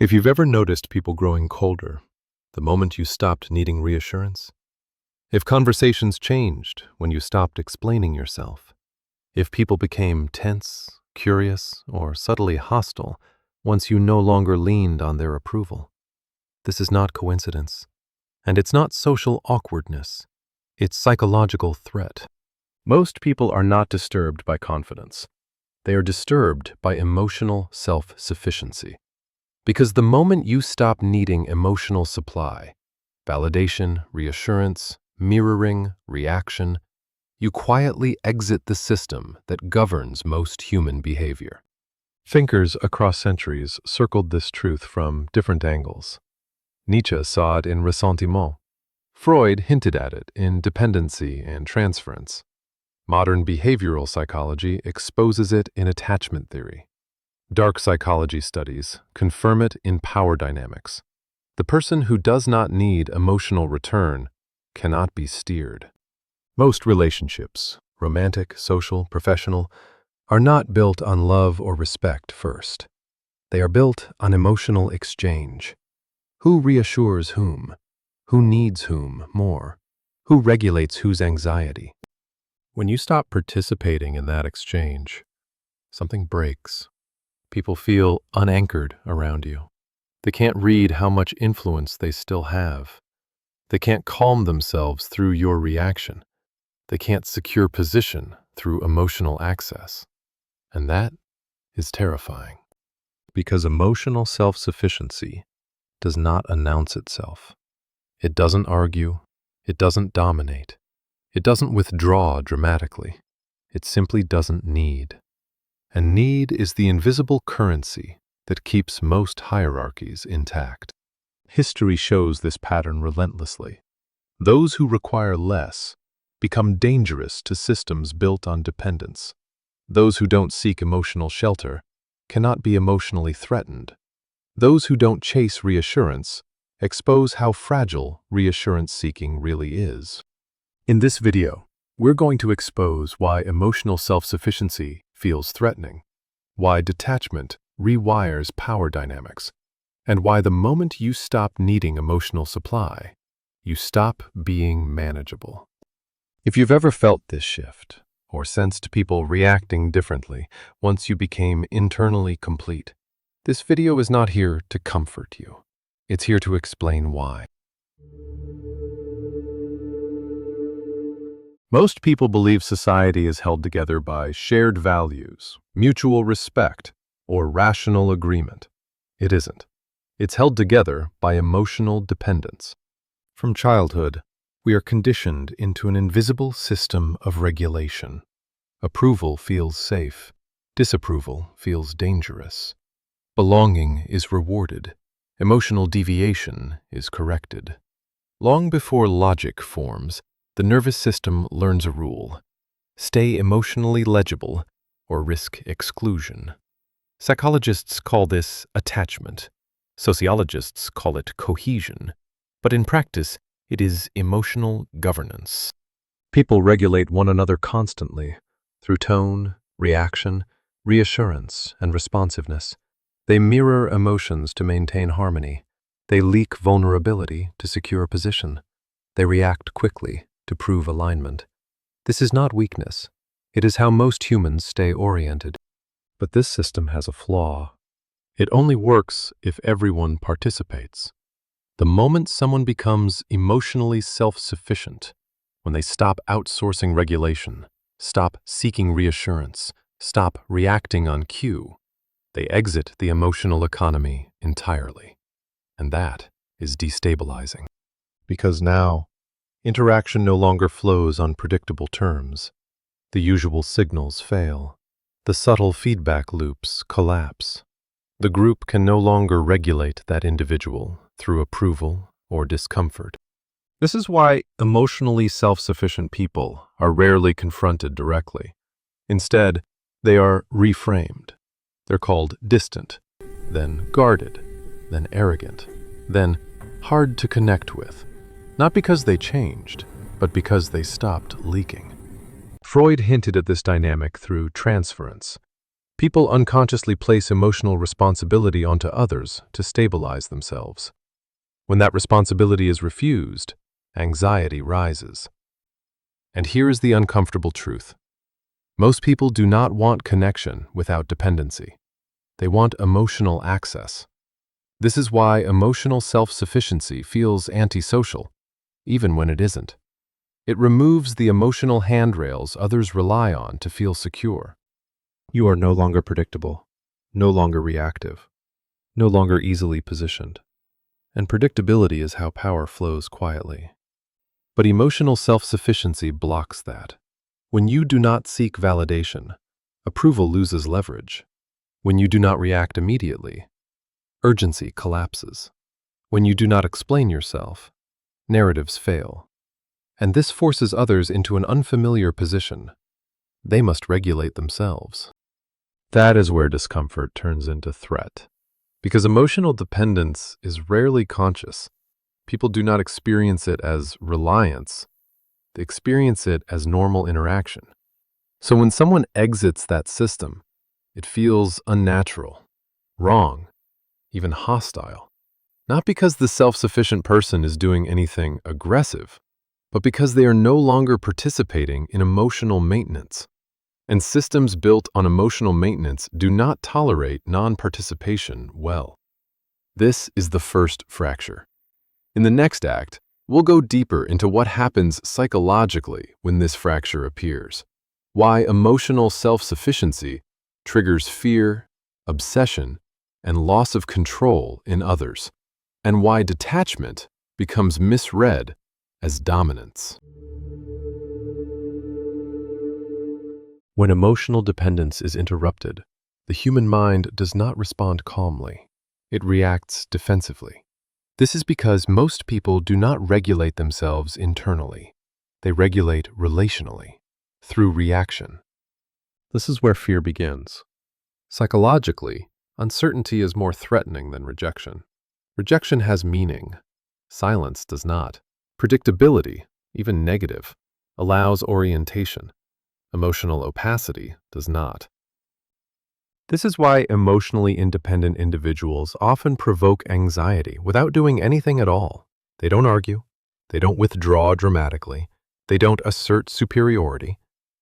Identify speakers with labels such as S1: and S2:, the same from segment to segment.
S1: If you've ever noticed people growing colder the moment you stopped needing reassurance, if conversations changed when you stopped explaining yourself, if people became tense, curious, or subtly hostile once you no longer leaned on their approval, this is not coincidence, and it's not social awkwardness, it's psychological threat. Most people are not disturbed by confidence. They are disturbed by emotional self-sufficiency. Because the moment you stop needing emotional supply, validation, reassurance, mirroring, reaction, you quietly exit the system that governs most human behavior. Thinkers across centuries circled this truth from different angles. Nietzsche saw it in ressentiment. Freud hinted at it in dependency and transference. Modern behavioral psychology exposes it in attachment theory. Dark psychology studies confirm it in power dynamics. The person who does not need emotional return cannot be steered. Most relationships, romantic, social, professional, are not built on love or respect first. They are built on emotional exchange. Who reassures whom? Who needs whom more? Who regulates whose anxiety? When you stop participating in that exchange, something breaks. People feel unanchored around you. They can't read how much influence they still have. They can't calm themselves through your reaction. They can't secure position through emotional access. And that is terrifying. Because emotional self-sufficiency does not announce itself. It doesn't argue. It doesn't dominate. It doesn't withdraw dramatically. It simply doesn't need. And need is the invisible currency that keeps most hierarchies intact. History shows this pattern relentlessly. Those who require less become dangerous to systems built on dependence. Those who don't seek emotional shelter cannot be emotionally threatened. Those who don't chase reassurance expose how fragile reassurance seeking really is. In this video, we're going to expose why emotional self-sufficiency feels threatening, why detachment rewires power dynamics, and why the moment you stop needing emotional supply, you stop being manageable. If you've ever felt this shift, or sensed people reacting differently once you became internally complete, this video is not here to comfort you. It's here to explain why. Most people believe society is held together by shared values, mutual respect, or rational agreement. It isn't. It's held together by emotional dependence. From childhood, we are conditioned into an invisible system of regulation. Approval feels safe. Disapproval feels dangerous. Belonging is rewarded. Emotional deviation is corrected. Long before logic forms, the nervous system learns a rule: stay emotionally legible or risk exclusion. Psychologists call this attachment. Sociologists call it cohesion. But in practice, it is emotional governance. People regulate one another constantly through tone, reaction, reassurance, and responsiveness. They mirror emotions to maintain harmony. They leak vulnerability to secure position. They react quickly to prove alignment. This is not weakness. It is how most humans stay oriented. But this system has a flaw. It only works if everyone participates. The moment someone becomes emotionally self-sufficient, when they stop outsourcing regulation, stop seeking reassurance, stop reacting on cue, they exit the emotional economy entirely. And that is destabilizing. Because now, interaction no longer flows on predictable terms. The usual signals fail. The subtle feedback loops collapse. The group can no longer regulate that individual through approval or discomfort. This is why emotionally self-sufficient people are rarely confronted directly. Instead, they are reframed. They're called distant, then guarded, then arrogant, then hard to connect with. Not because they changed, but because they stopped leaking. Freud hinted at this dynamic through transference. People unconsciously place emotional responsibility onto others to stabilize themselves. When that responsibility is refused, anxiety rises. And here is the uncomfortable truth. Most people do not want connection without dependency. They want emotional access. This is why emotional self-sufficiency feels antisocial, even when it isn't. It removes the emotional handrails others rely on to feel secure. You are no longer predictable, no longer reactive, no longer easily positioned. And predictability is how power flows quietly. But emotional self-sufficiency blocks that. When you do not seek validation, approval loses leverage. When you do not react immediately, urgency collapses. When you do not explain yourself, narratives fail. And this forces others into an unfamiliar position. They must regulate themselves. That is where discomfort turns into threat. Because emotional dependence is rarely conscious. People do not experience it as reliance. They experience it as normal interaction. So when someone exits that system, it feels unnatural, wrong, even hostile. Not because the self-sufficient person is doing anything aggressive, but because they are no longer participating in emotional maintenance. And systems built on emotional maintenance do not tolerate non-participation well. This is the first fracture. In the next act, we'll go deeper into what happens psychologically when this fracture appears, why emotional self-sufficiency triggers fear, obsession, and loss of control in others, and why detachment becomes misread as dominance. When emotional dependence is interrupted, the human mind does not respond calmly. It reacts defensively. This is because most people do not regulate themselves internally. They regulate relationally, through reaction. This is where fear begins. Psychologically, uncertainty is more threatening than rejection. Rejection has meaning. Silence does not. Predictability, even negative, allows orientation. Emotional opacity does not. This is why emotionally independent individuals often provoke anxiety without doing anything at all. They don't argue. They don't withdraw dramatically. They don't assert superiority.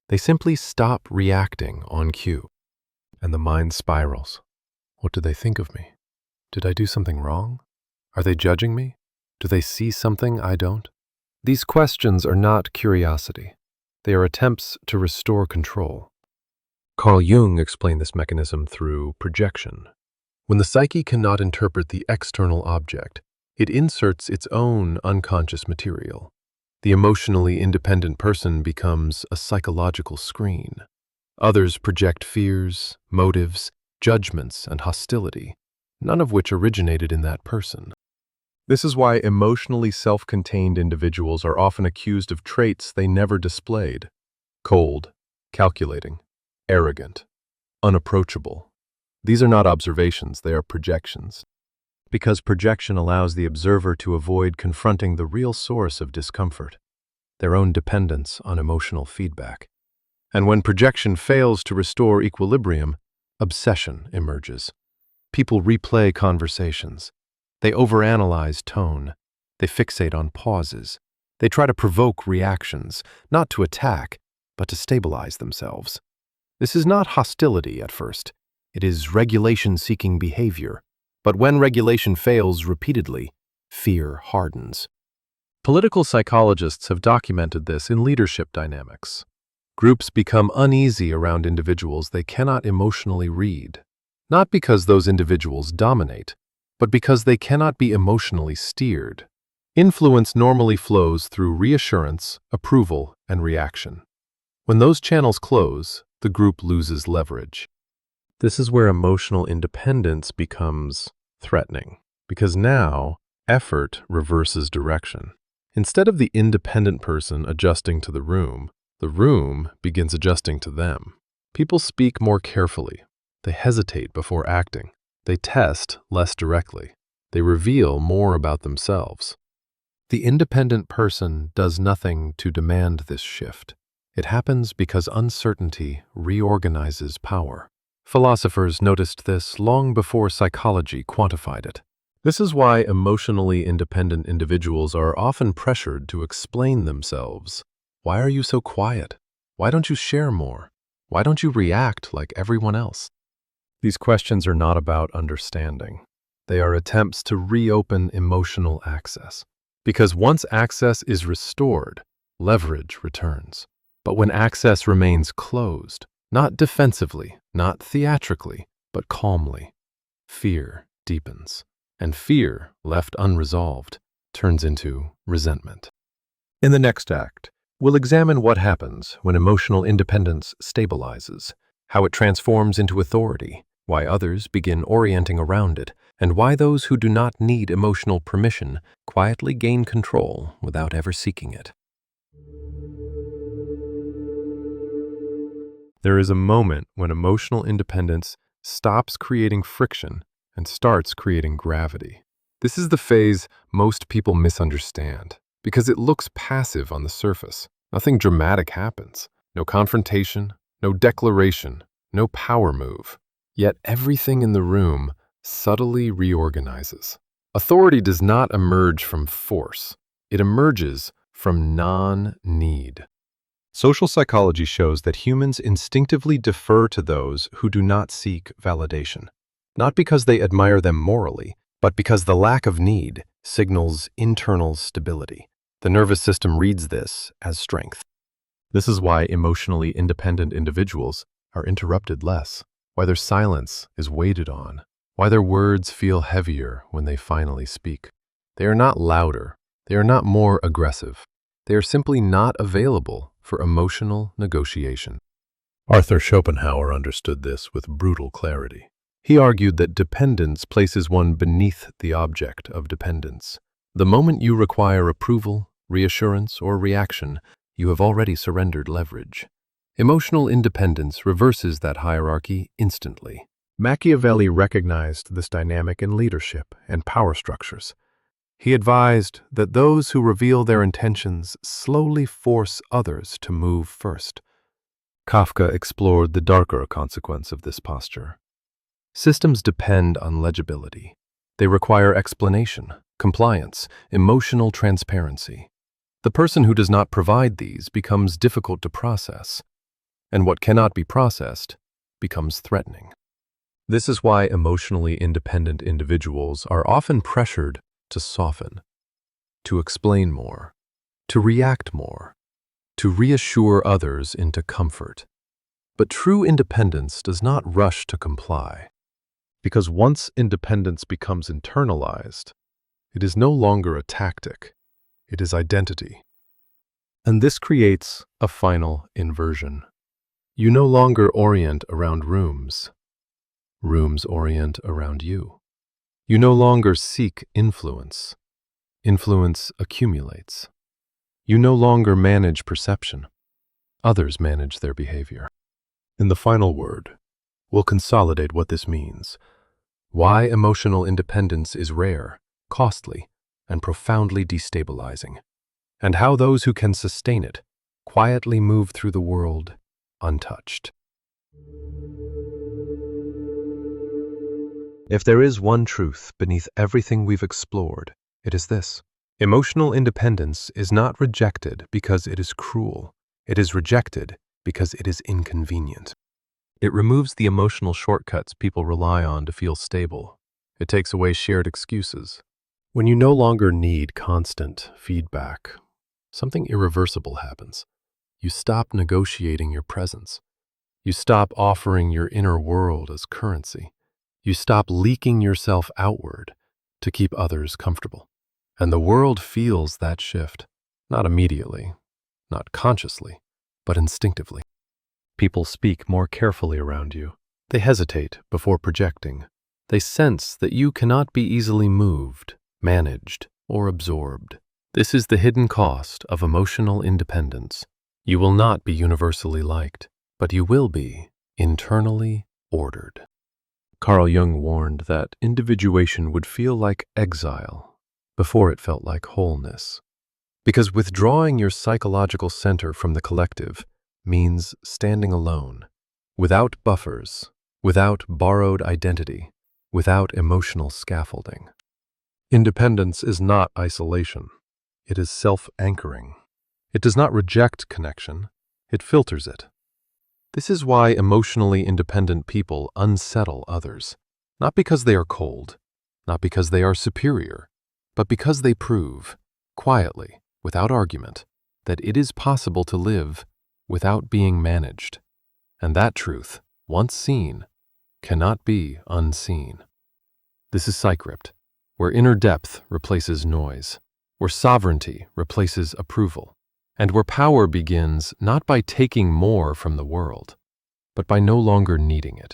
S1: They simply stop reacting on cue. And the mind spirals. What do they think of me? Did I do something wrong? Are they judging me? Do they see something I don't? These questions are not curiosity. They are attempts to restore control. Carl Jung explained this mechanism through projection. When the psyche cannot interpret the external object, it inserts its own unconscious material. The emotionally independent person becomes a psychological screen. Others project fears, motives, judgments, and hostility, none of which originated in that person. This is why emotionally self-contained individuals are often accused of traits they never displayed: cold, calculating, arrogant, unapproachable. These are not observations, they are projections. Because projection allows the observer to avoid confronting the real source of discomfort, their own dependence on emotional feedback. And when projection fails to restore equilibrium, obsession emerges. People replay conversations. They overanalyze tone. They fixate on pauses. They try to provoke reactions, not to attack, but to stabilize themselves. This is not hostility at first. It is regulation-seeking behavior. But when regulation fails repeatedly, fear hardens. Political psychologists have documented this in leadership dynamics. Groups become uneasy around individuals they cannot emotionally read, not because those individuals dominate, but because they cannot be emotionally steered. Influence normally flows through reassurance, approval, and reaction. When those channels close, the group loses leverage. This is where emotional independence becomes threatening, because now effort reverses direction. Instead of the independent person adjusting to the room begins adjusting to them. People speak more carefully. They hesitate before acting. They test less directly. They reveal more about themselves. The independent person does nothing to demand this shift. It happens because uncertainty reorganizes power. Philosophers noticed this long before psychology quantified it. This is why emotionally independent individuals are often pressured to explain themselves. Why are you so quiet? Why don't you share more? Why don't you react like everyone else? These questions are not about understanding. They are attempts to reopen emotional access. Because once access is restored, leverage returns. But when access remains closed, not defensively, not theatrically, but calmly, fear deepens. And fear, left unresolved, turns into resentment. In the next act, we'll examine what happens when emotional independence stabilizes, how it transforms into authority, why others begin orienting around it, and why those who do not need emotional permission quietly gain control without ever seeking it. There is a moment when emotional independence stops creating friction and starts creating gravity. This is the phase most people misunderstand because it looks passive on the surface. Nothing dramatic happens. No confrontation, no declaration, no power move. Yet everything in the room subtly reorganizes. Authority does not emerge from force. It emerges from non-need. Social psychology shows that humans instinctively defer to those who do not seek validation, not because they admire them morally, but because the lack of need signals internal stability. The nervous system reads this as strength. This is why emotionally independent individuals are interrupted less, why their silence is waited on, why their words feel heavier when they finally speak. They are not louder, they are not more aggressive. They are simply not available for emotional negotiation. Arthur Schopenhauer understood this with brutal clarity. He argued that dependence places one beneath the object of dependence. The moment you require approval, reassurance, or reaction, you have already surrendered leverage. Emotional independence reverses that hierarchy instantly. Machiavelli recognized this dynamic in leadership and power structures. He advised that those who reveal their intentions slowly force others to move first. Kafka explored the darker consequence of this posture. Systems depend on legibility. They require explanation, compliance, emotional transparency. The person who does not provide these becomes difficult to process, and what cannot be processed becomes threatening. This is why emotionally independent individuals are often pressured to soften, to explain more, to react more, to reassure others into comfort. But true independence does not rush to comply, because once independence becomes internalized, it is no longer a tactic, it is identity. And this creates a final inversion. You no longer orient around rooms. Rooms orient around you. You no longer seek influence. Influence accumulates. You no longer manage perception. Others manage their behavior. In the final word, we'll consolidate what this means, why emotional independence is rare, costly, and profoundly destabilizing, and how those who can sustain it quietly move through the world untouched. If there is one truth beneath everything we've explored, it is this. Emotional independence is not rejected because it is cruel. It is rejected because it is inconvenient. It removes the emotional shortcuts people rely on to feel stable. It takes away shared excuses. When you no longer need constant feedback, something irreversible happens. You stop negotiating your presence. You stop offering your inner world as currency. You stop leaking yourself outward to keep others comfortable. And the world feels that shift, not immediately, not consciously, but instinctively. People speak more carefully around you. They hesitate before projecting. They sense that you cannot be easily moved, managed, or absorbed. This is the hidden cost of emotional independence. You will not be universally liked, but you will be internally ordered. Carl Jung warned that individuation would feel like exile before it felt like wholeness. Because withdrawing your psychological center from the collective means standing alone, without buffers, without borrowed identity, without emotional scaffolding. Independence is not isolation. It is self-anchoring. It does not reject connection. It filters it. This is why emotionally independent people unsettle others, not because they are cold, not because they are superior, but because they prove, quietly, without argument, that it is possible to live without being managed. And that truth, once seen, cannot be unseen. This is Psycript, where inner depth replaces noise, where sovereignty replaces approval, and where power begins not by taking more from the world, but by no longer needing it.